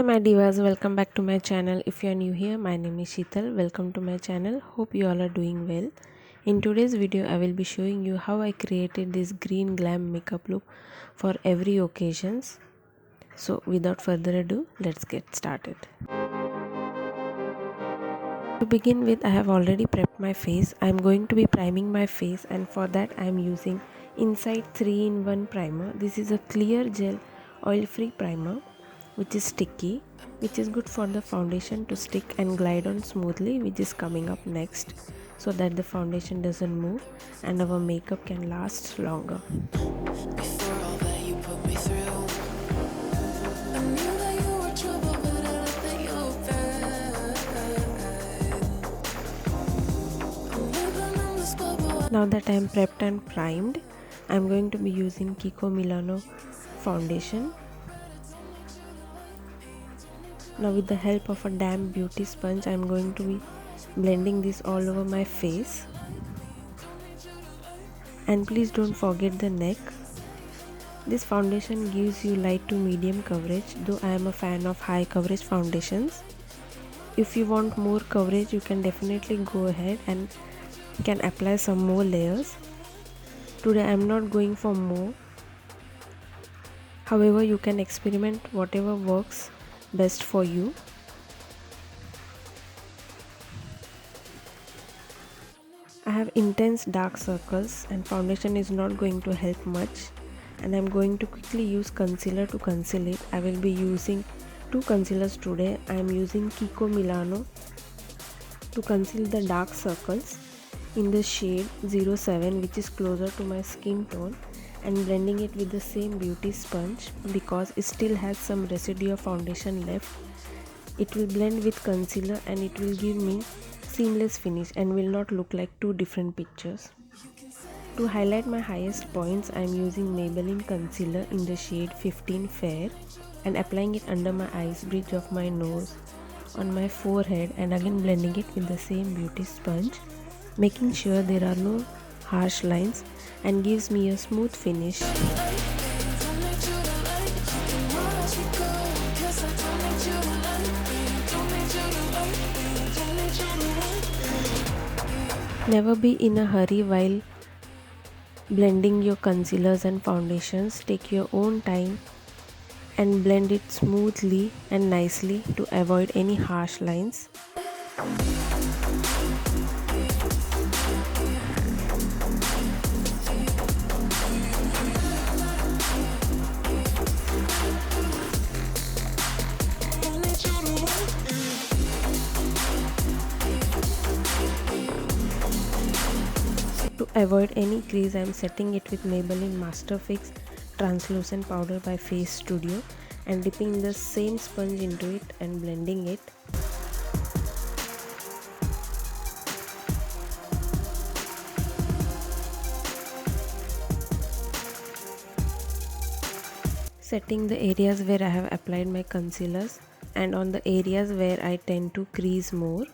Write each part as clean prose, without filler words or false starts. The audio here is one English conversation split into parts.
my divas, welcome back to my channel. If you are new here, my name is Sheetal. Welcome to my channel. Hope you all are doing well. In today's video, I will be showing you how I created this green glam makeup look for every occasions. So without further ado, let's get started. To begin with, I have already prepped my face. I am going to be priming my face, and for that I am using Insight 3-in-1 primer. This is a clear gel oil-free primer which is sticky, which is good for the foundation to stick and glide on smoothly, which is coming up next, so that the foundation doesn't move and our makeup can last longer. Now that I am prepped and primed, I am going to be using Kiko Milano foundation. Now with the help of a damp beauty sponge, I am going to be blending this all over my face. And please don't forget the neck. This foundation gives you light to medium coverage, though I am a fan of high coverage foundations. If you want more coverage, you can definitely go ahead and can apply some more layers. Today I am not going for more. However, you can experiment whatever works best for you. I have intense dark circles and foundation is not going to help much, and I am going to quickly use concealer to conceal it. I will be using two concealers today. I am using Kiko Milano to conceal the dark circles in the shade 07, which is closer to my skin tone, and blending it with the same beauty sponge because it still has some residue of foundation left. It will blend with concealer and it will give me seamless finish and will not look like two different pictures. To highlight my highest points, I am using Maybelline concealer in the shade 15 Fair and applying it under my eyes, bridge of my nose, on my forehead, and again blending it with the same beauty sponge, making sure there are no harsh lines and gives me a smooth finish. Never be in a hurry while blending your concealers and foundations. Take your own time and blend it smoothly and nicely to avoid any harsh lines. To avoid any crease, I am setting it with Maybelline Master Fix Translucent Powder by Face Studio and dipping the same sponge into it and blending it. Setting the areas where I have applied my concealers and on the areas where I tend to crease more.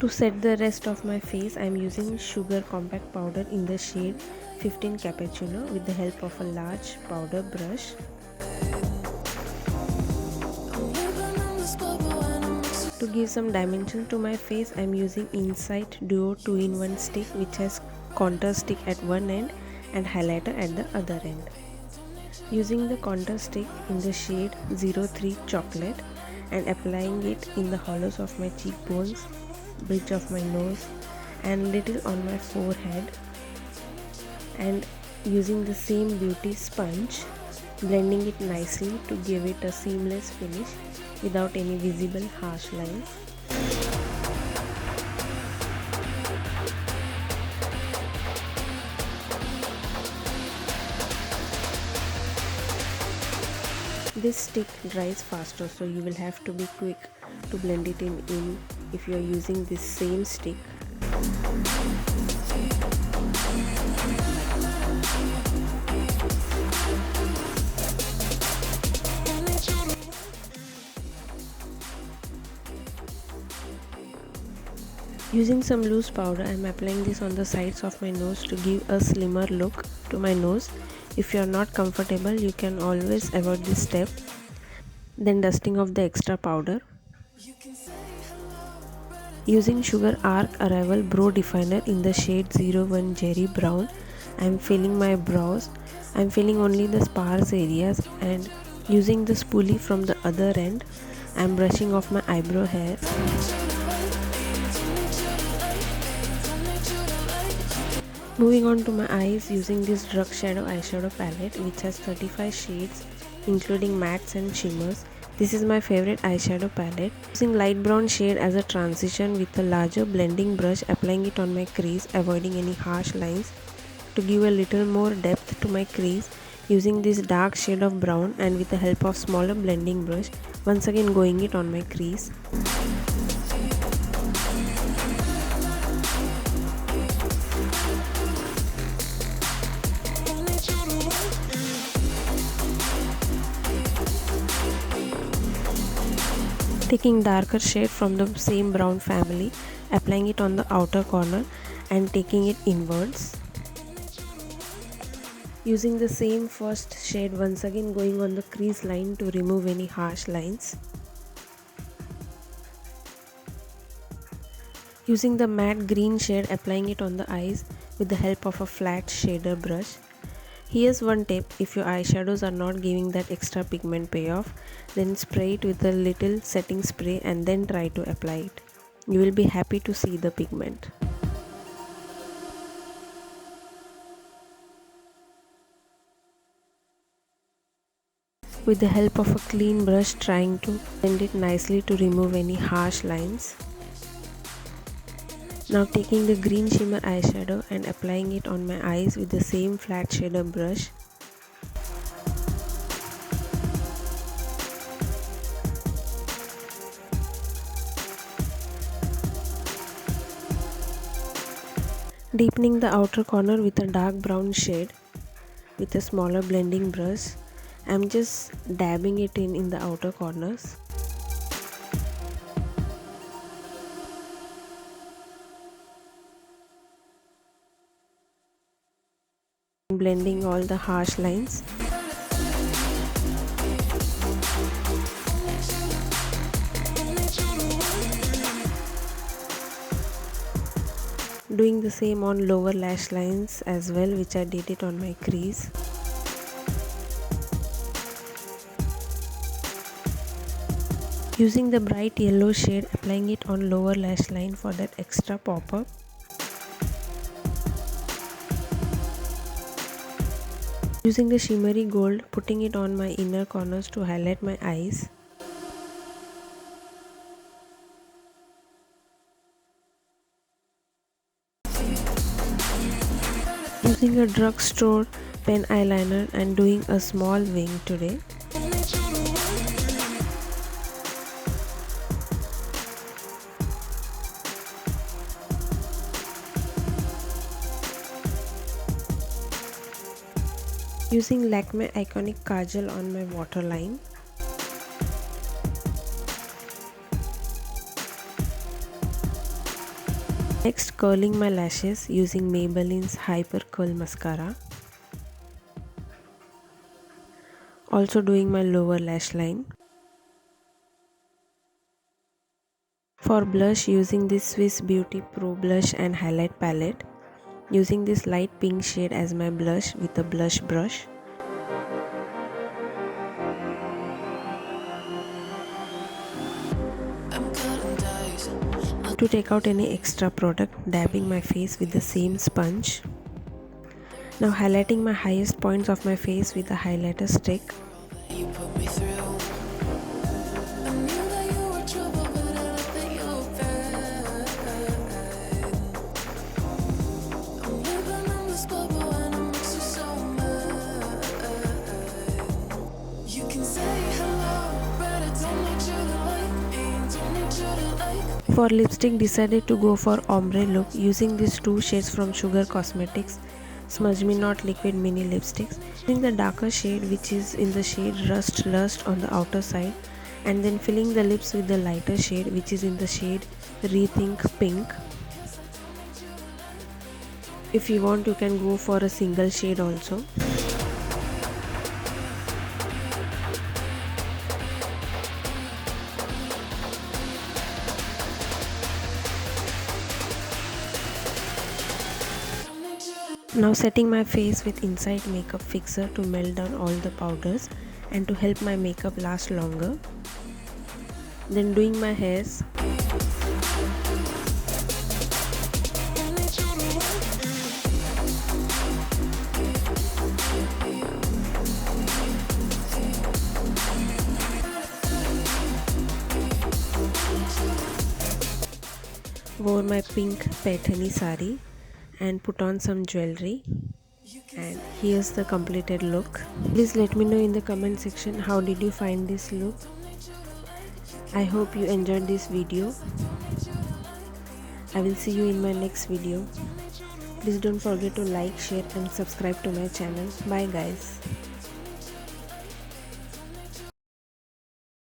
To set the rest of my face, I am using Sugar Compact Powder in the shade 15 Cappuccino with the help of a large powder brush. To give some dimension to my face, I am using Insight Duo 2-in-1 stick, which has contour stick at one end and highlighter at the other end. Using the contour stick in the shade 03 Chocolate and applying it in the hollows of my cheekbones, bridge of my nose, and little on my forehead, and using the same beauty sponge, blending it nicely to give it a seamless finish without any visible harsh lines. This stick dries faster, so you will have to be quick to blend it in if you are using this same stick. Using some loose powder, I am applying this on the sides of my nose to give a slimmer look to my nose. If you are not comfortable, you can always avoid this step. Then dusting off the extra powder. Using Sugar Arc Arrival Brow Definer in the shade 01 Cherry Brown, I am filling my brows. I am filling only the sparse areas, and using the spoolie from the other end, I am brushing off my eyebrow hair. Moving on to my eyes, using this Drug Shadow eyeshadow palette which has 35 shades including mattes and shimmers. This is my favorite eyeshadow palette. Using light brown shade as a transition with a larger blending brush, applying it on my crease, avoiding any harsh lines to give a little more depth to my crease. Using this dark shade of brown and with the help of smaller blending brush, once again going it on my crease. Taking darker shade from the same brown family, applying it on the outer corner and taking it inwards. Using the same first shade, once again going on the crease line to remove any harsh lines. Using the matte green shade, applying it on the eyes with the help of a flat shader brush. Here's one tip: if your eyeshadows are not giving that extra pigment payoff, then spray it with a little setting spray and then try to apply it. You will be happy to see the pigment. With the help of a clean brush, trying to blend it nicely to remove any harsh lines. Now taking the green shimmer eyeshadow and applying it on my eyes with the same flat shader brush. Deepening the outer corner with a dark brown shade with a smaller blending brush. I'm just dabbing it in the outer corners. Blending all the harsh lines. Doing the same on lower lash lines as well, which I did it on my crease. Using the bright yellow shade, applying it on lower lash line for that extra pop-up. Using the shimmery gold, putting it on my inner corners to highlight my eyes. Using a drugstore pen eyeliner and doing a small wing today. Using Lakme Iconic Kajal on my waterline. Next, curling my lashes using Maybelline's Hyper Curl Mascara. Also doing my lower lash line. For blush, using this Swiss Beauty Pro Blush and Highlight Palette. Using this light pink shade as my blush with a blush brush. To take out any extra product, dabbing my face with the same sponge. Now highlighting my highest points of my face with a highlighter stick. For lipstick, decided to go for ombre look using these two shades from Sugar Cosmetics Smudge Me Not Liquid Mini Lipsticks. Using the darker shade, which is in the shade Rust Lust on the outer side, and then filling the lips with the lighter shade, which is in the shade Rethink Pink. If you want, you can go for a single shade also. Now setting my face with Inside Makeup Fixer to melt down all the powders and to help my makeup last longer. Then doing my hairs. Wore my pink paithani sari and put on some jewelry, and here's the completed look. Please let me know in the comment section how did you find this look. I hope you enjoyed this video. I will see you in my next video. Please don't forget to like, share and subscribe to my channel. Bye guys.